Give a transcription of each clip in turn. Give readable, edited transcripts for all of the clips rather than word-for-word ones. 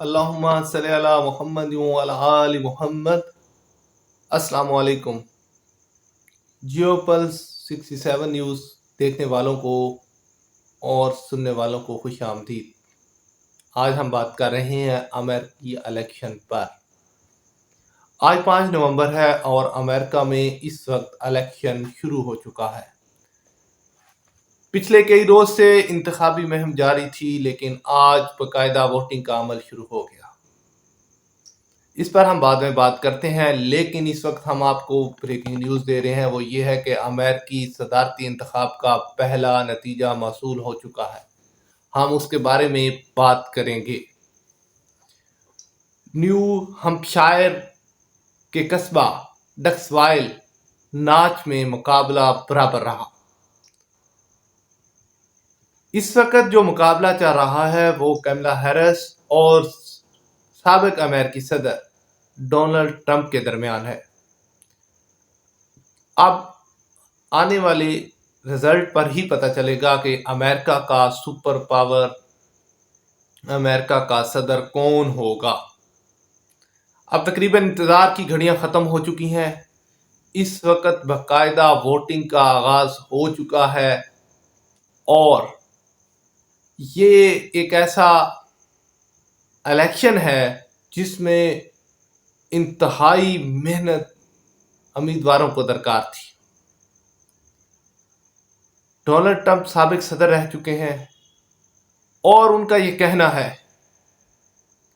اللہم صلی علی محمد وعلی آل محمد۔ السلام علیکم۔ جیو پلس 67 نیوز دیکھنے والوں کو اور سننے والوں کو خوش آمدید۔ آج ہم بات کر رہے ہیں امریکی الیکشن پر۔ آج 5 نومبر ہے اور امریکہ میں اس وقت الیکشن شروع ہو چکا ہے۔ پچھلے کئی روز سے انتخابی مہم جاری تھی، لیکن آج باقاعدہ ووٹنگ کا عمل شروع ہو گیا۔ اس پر ہم بعد میں بات کرتے ہیں، لیکن اس وقت ہم آپ کو بریکنگ نیوز دے رہے ہیں، وہ یہ ہے کہ امریکی صدارتی انتخاب کا پہلا نتیجہ موصول ہو چکا ہے۔ ہم اس کے بارے میں بات کریں گے۔ نیو ہمپشائر کے قصبہ ڈکسوائل ناچ میں مقابلہ برابر رہا۔ اس وقت جو مقابلہ چل رہا ہے وہ کملا ہیرس اور سابق امریکی صدر ڈونلڈ ٹرمپ کے درمیان ہے۔ اب آنے والے رزلٹ پر ہی پتہ چلے گا کہ امریکہ کا سپر پاور، امریکہ کا صدر کون ہوگا۔ اب تقریباً انتظار کی گھڑیاں ختم ہو چکی ہیں۔ اس وقت باقاعدہ ووٹنگ کا آغاز ہو چکا ہے اور یہ ایک ایسا الیکشن ہے جس میں انتہائی محنت امیدواروں کو درکار تھی۔ ڈونلڈ ٹرمپ سابق صدر رہ چکے ہیں اور ان کا یہ کہنا ہے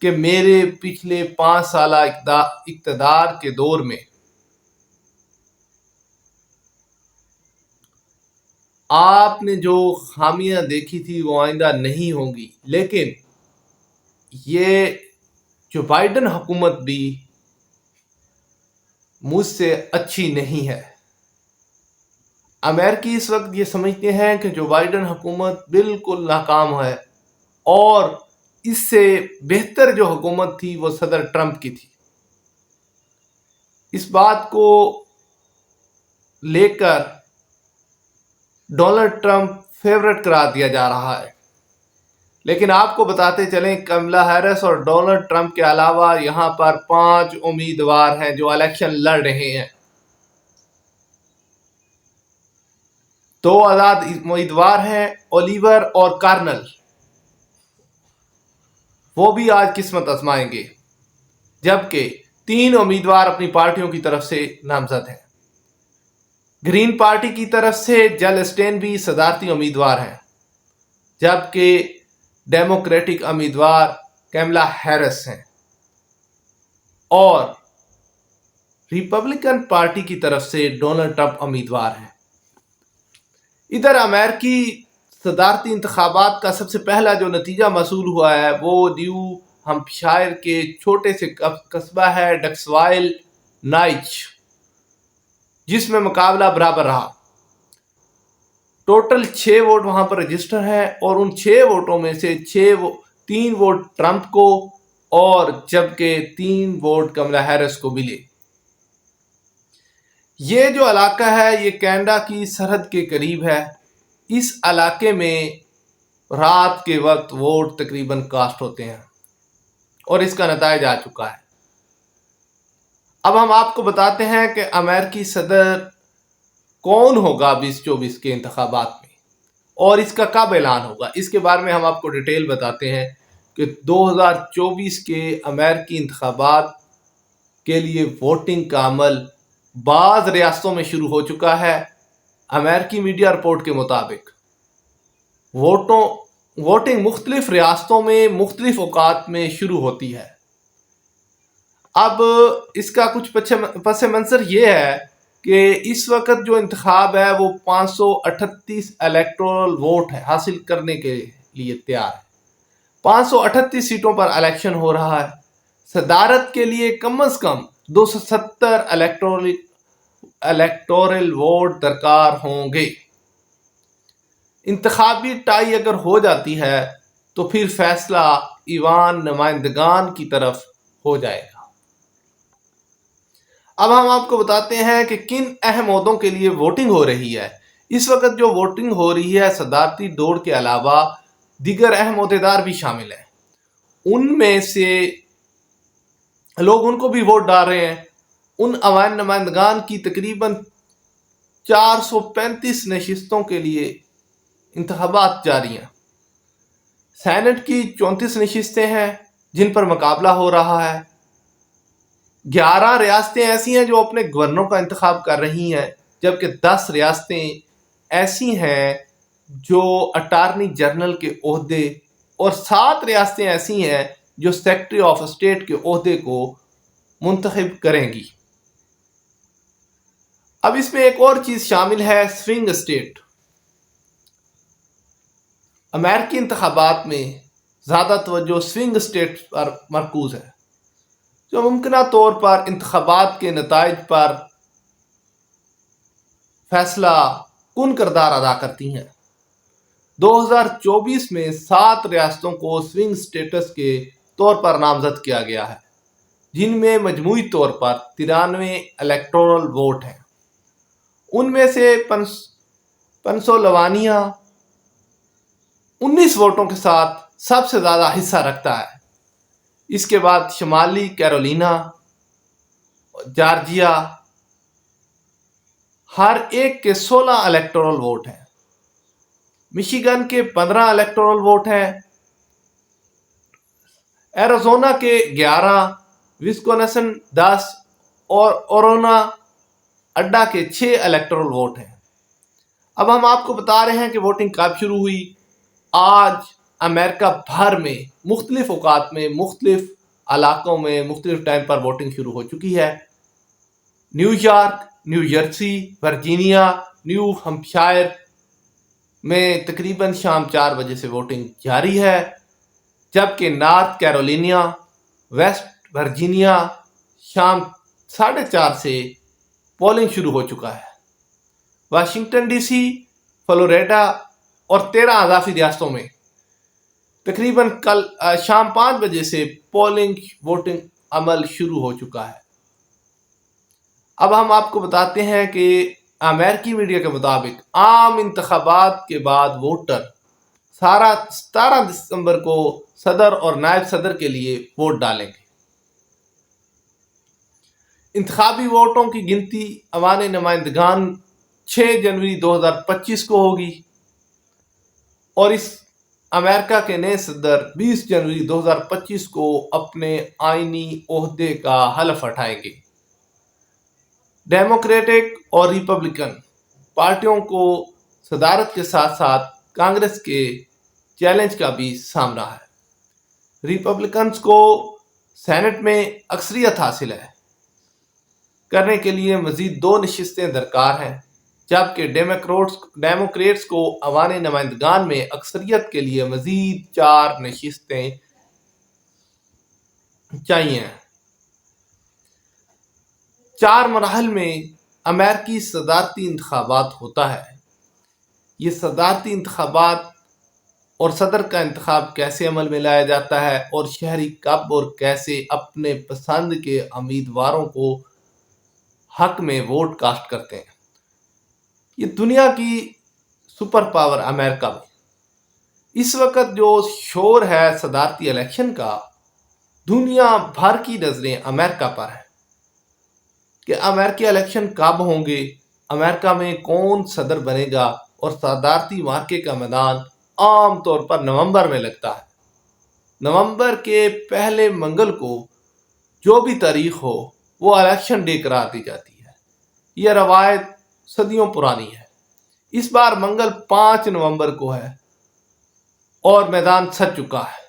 کہ میرے پچھلے 5 سالہ اقتدار کے دور میں آپ نے جو خامیاں دیکھی تھی وہ آئندہ نہیں ہوں گی، لیکن یہ جو بائیڈن حکومت بھی مجھ سے اچھی نہیں ہے۔ امریکی اس وقت یہ سمجھتے ہیں کہ جو بائیڈن حکومت بالکل ناکام ہے اور اس سے بہتر جو حکومت تھی وہ صدر ٹرمپ کی تھی۔ اس بات کو لے کر ڈونلڈ ٹرمپ فیورٹ قرار دیا جا رہا ہے، لیکن آپ کو بتاتے چلیں کملا ہیرس اور ڈونلڈ ٹرمپ کے علاوہ یہاں پر 5 امیدوار ہیں جو الیکشن لڑ رہے ہیں۔ 2 آزاد امیدوار ہیں، اولیور اور کارنل، وہ بھی آج قسمت آزمائیں گے، جبکہ 3 امیدوار اپنی پارٹیوں کی طرف سے نامزد ہیں۔ گرین پارٹی کی طرف سے جل اسٹین بھی صدارتی امیدوار ہیں، جبکہ ڈیموکریٹک امیدوار کملا ہیرس ہیں اور ریپبلکن پارٹی کی طرف سے ڈونلڈ ٹرمپ امیدوار ہیں۔ ادھر امریکی صدارتی انتخابات کا سب سے پہلا جو نتیجہ موصول ہوا ہے وہ نیو ہمپشائر کے چھوٹے سے قصبہ ہے ڈکسوائل ناچ، جس میں مقابلہ برابر رہا۔ ٹوٹل 6 ووٹ وہاں پر رجسٹر ہیں اور ان 6 ووٹوں میں سے 3 ووٹ ٹرمپ کو اور جبکہ 3 ووٹ کملا ہیرس کو ملے۔ یہ جو علاقہ ہے یہ کینیڈا کی سرحد کے قریب ہے۔ اس علاقے میں رات کے وقت ووٹ تقریباً کاسٹ ہوتے ہیں اور اس کا نتائج آ چکا ہے۔ اب ہم آپ کو بتاتے ہیں کہ امریکی صدر کون ہوگا 2024 کے انتخابات میں اور اس کا کب اعلان ہوگا۔ اس کے بارے میں ہم آپ کو ڈیٹیل بتاتے ہیں کہ 2024 کے امریکی انتخابات کے لیے ووٹنگ کا عمل بعض ریاستوں میں شروع ہو چکا ہے۔ امریکی میڈیا رپورٹ کے مطابق ووٹنگ مختلف ریاستوں میں مختلف اوقات میں شروع ہوتی ہے۔ اب اس کا کچھ پس منظر یہ ہے کہ اس وقت جو انتخاب ہے وہ 538 الیکٹورل ووٹ حاصل کرنے کے لیے تیار ہے۔ 538 سیٹوں پر الیکشن ہو رہا ہے۔ صدارت کے لیے کم از کم 270 الیکٹورل ووٹ درکار ہوں گے۔ انتخابی ٹائی اگر ہو جاتی ہے تو پھر فیصلہ ایوان نمائندگان کی طرف ہو جائے گا۔ اب ہم آپ کو بتاتے ہیں کہ کن اہم عہدوں کے لیے ووٹنگ ہو رہی ہے۔ اس وقت جو ووٹنگ ہو رہی ہے صدارتی دوڑ کے علاوہ دیگر اہم عہدیدار بھی شامل ہیں۔ ان میں سے لوگ ان کو بھی ووٹ ڈال رہے ہیں. ان عوام نمائندگان کی تقریباً 435 نشستوں کے لیے انتخابات جاری ہیں. سینٹ کی 34 نشستیں ہیں جن پر مقابلہ ہو رہا ہے. 11 ریاستیں ایسی ہیں جو اپنے گورنروں کا انتخاب کر رہی ہیں، جبکہ 10 ریاستیں ایسی ہیں جو اٹارنی جنرل کے عہدے، اور 7 ریاستیں ایسی ہیں جو سیکرٹری آف اسٹیٹ کے عہدے کو منتخب کریں گی. اب اس میں ایک اور چیز شامل ہے، سوئنگ اسٹیٹ. امریکی انتخابات میں زیادہ توجہ سوئنگ اسٹیٹ پر مرکوز ہے، جو ممکنہ طور پر انتخابات کے نتائج پر فیصلہ کن کردار ادا کرتی ہیں. 2024 میں 7 ریاستوں کو سوئنگ اسٹیٹس کے طور پر نامزد کیا گیا ہے، جن میں مجموعی طور پر 93 الیکٹورل ووٹ ہیں. ان میں سے پنسلوانیا 19 ووٹوں کے ساتھ سب سے زیادہ حصہ رکھتا ہے. اس کے بعد شمالی کیرولینا، جارجیا، ہر ایک کے 16 الیکٹورل ووٹ ہیں. مشیگن کے 15 الیکٹورل ووٹ ہیں، ایریزونا کے 11، وسکونسن 10 اور اورونا اڈا کے 6 الیکٹورل ووٹ ہیں. اب ہم آپ کو بتا رہے ہیں کہ ووٹنگ کب شروع ہوئی. آج امریکہ بھر میں مختلف اوقات میں، مختلف علاقوں میں، مختلف ٹائم پر ووٹنگ شروع ہو چکی ہے. New York, new Jersey, Virginia, new Hampshire میں تقریباً شام 4 بجے سے ووٹنگ جاری ہے، جبکہ نارتھ کیرولینا، ویسٹ ورجینیا شام 4:30 سے پولنگ شروع ہو چکا ہے. واشنگٹن ڈی سی، فلوریڈا اور 13 اضافی ریاستوں میں تقریباً کل شام 5 بجے سے ووٹنگ عمل شروع ہو چکا ہے. اب ہم آپ کو بتاتے ہیں کہ امریکی میڈیا کے مطابق عام انتخابات کے بعد ووٹر 17 دسمبر کو صدر اور نائب صدر کے لیے ووٹ ڈالیں گے. انتخابی ووٹوں کی گنتی عوام نمائندگان 6 جنوری 2025 کو ہوگی، اور اس امریکہ کے نئے صدر 20 جنوری 2025 کو اپنے آئینی عہدے کا حلف اٹھائیں گے. ڈیموکریٹک اور ریپبلکن پارٹیوں کو صدارت کے ساتھ ساتھ کانگریس کے چیلنج کا بھی سامنا ہے. ریپبلکنز کو سینٹ میں اکثریت حاصل کرنے کے لیے مزید 2 نشستیں درکار ہیں، جبکہ ڈیموکریٹس کو عوام نمائندگان میں اکثریت کے لیے مزید 4 نشستیں چاہیے. 4 مراحل میں امریکی صدارتی انتخابات ہوتا ہے. یہ صدارتی انتخابات اور صدر کا انتخاب کیسے عمل میں لایا جاتا ہے، اور شہری کب اور کیسے اپنے پسند کے امیدواروں کو حق میں ووٹ کاسٹ کرتے ہیں. یہ دنیا کی سپر پاور امریکہ میں اس وقت جو شور ہے صدارتی الیکشن کا، دنیا بھر کی نظریں امریکہ پر ہیں کہ امریکی الیکشن کب ہوں گے، امریکہ میں کون صدر بنے گا. اور صدارتی معرکے کا میدان عام طور پر نومبر میں لگتا ہے. نومبر کے پہلے منگل کو جو بھی تاریخ ہو وہ الیکشن ڈے قرار دی جاتی ہے. یہ روایت صدیوں پرانی ہے. اس بار منگل 5 نومبر کو ہے اور میدان سج چکا ہے.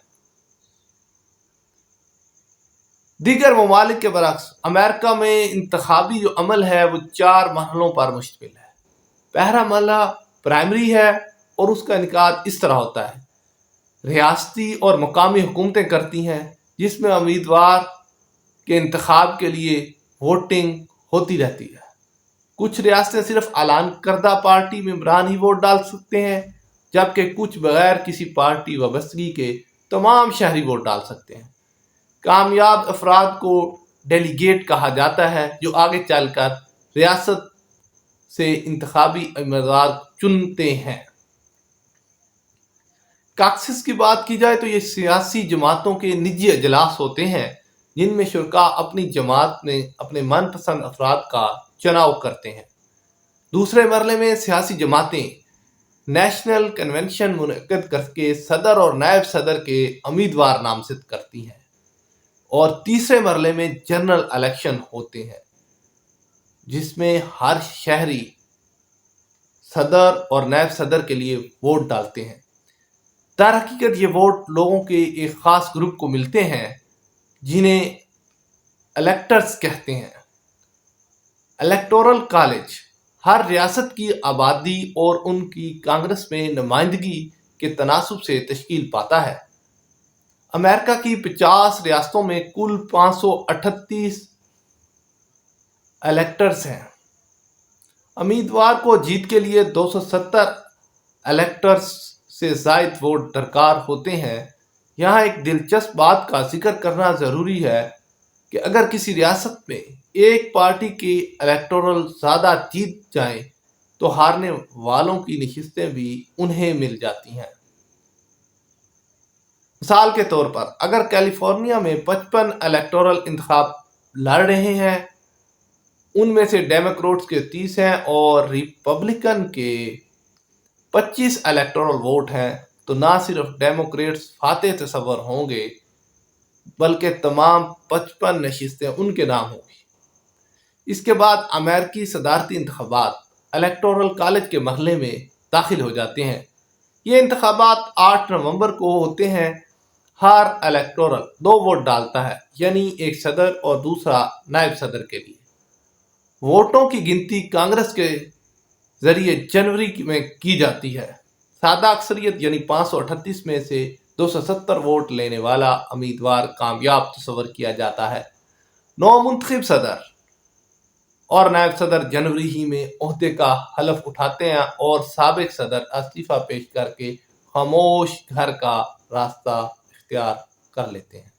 دیگر ممالک کے برعکس امریکہ میں انتخابی جو عمل ہے وہ 4 مرحلوں پر مشتمل ہے. پہلا مرحلہ پرائمری ہے، اور اس کا انعقاد اس طرح ہوتا ہے. ریاستی اور مقامی حکومتیں کرتی ہیں، جس میں امیدوار کے انتخاب کے لیے ووٹنگ ہوتی رہتی ہے. کچھ ریاستیں صرف اعلان کردہ پارٹی ممبران ہی ووٹ ڈال سکتے ہیں، جبکہ کچھ بغیر کسی پارٹی وابستگی کے تمام شہری ووٹ ڈال سکتے ہیں. کامیاب افراد کو ڈیلیگیٹ کہا جاتا ہے، جو آگے چل کر ریاست سے انتخابی امیدوار چنتے ہیں. کاکسس کی بات کی جائے تو یہ سیاسی جماعتوں کے نجی اجلاس ہوتے ہیں جن میں شرکاء اپنی جماعت میں اپنے من پسند افراد کا چناؤ کرتے ہیں۔ دوسرے مرحلے میں سیاسی جماعتیں نیشنل کنونشن منعقد کر کے صدر اور نائب صدر کے امیدوار نامزد کرتی ہیں، اور تیسرے مرحلے میں جنرل الیکشن ہوتے ہیں جس میں ہر شہری صدر اور نائب صدر کے لیے ووٹ ڈالتے ہیں۔ در حقیقت یہ ووٹ لوگوں کے ایک خاص گروپ کو ملتے ہیں جنہیں الیکٹرز کہتے ہیں۔ الیکٹورل کالج ہر ریاست کی آبادی اور ان کی کانگریس میں نمائندگی کے تناسب سے تشکیل پاتا ہے۔ امریکہ کی 50 ریاستوں میں کل 538 الیکٹرز ہیں۔ امیدوار کو جیت کے لیے 270 الیکٹرز سے زائد ووٹ درکار ہوتے ہیں۔ یہاں ایک دلچسپ بات کا ذکر کرنا ضروری ہے کہ اگر کسی ریاست میں ایک پارٹی کے الیکٹورل زیادہ جیت جائیں تو ہارنے والوں کی نشستیں بھی انہیں مل جاتی ہیں۔ مثال کے طور پر اگر کیلیفورنیا میں 55 الیکٹورل انتخاب لڑ رہے ہیں، ان میں سے ڈیموکریٹس کے 30 ہیں اور ریپبلکن کے 25 الیکٹورل ووٹ ہیں، تو نہ صرف ڈیموکریٹس فاتح تصور ہوں گے بلکہ تمام 55 نشستیں ان کے نام ہوں گی۔ اس کے بعد امریکی صدارتی انتخابات الیکٹورل کالج کے مرحلے میں داخل ہو جاتے ہیں۔ یہ انتخابات 8 نومبر کو ہوتے ہیں۔ ہر الیکٹورل 2 ووٹ ڈالتا ہے، یعنی ایک صدر اور دوسرا نائب صدر کے لیے۔ ووٹوں کی گنتی کانگریس کے ذریعے جنوری میں کی جاتی ہے۔ سادہ اکثریت یعنی 538 میں سے 270 ووٹ لینے والا امیدوار کامیاب تصور کیا جاتا ہے۔ نو منتخب صدر اور نائب صدر جنوری ہی میں عہدے کا حلف اٹھاتے ہیں اور سابق صدر استعفیٰ پیش کر کے خاموش گھر کا راستہ اختیار کر لیتے ہیں۔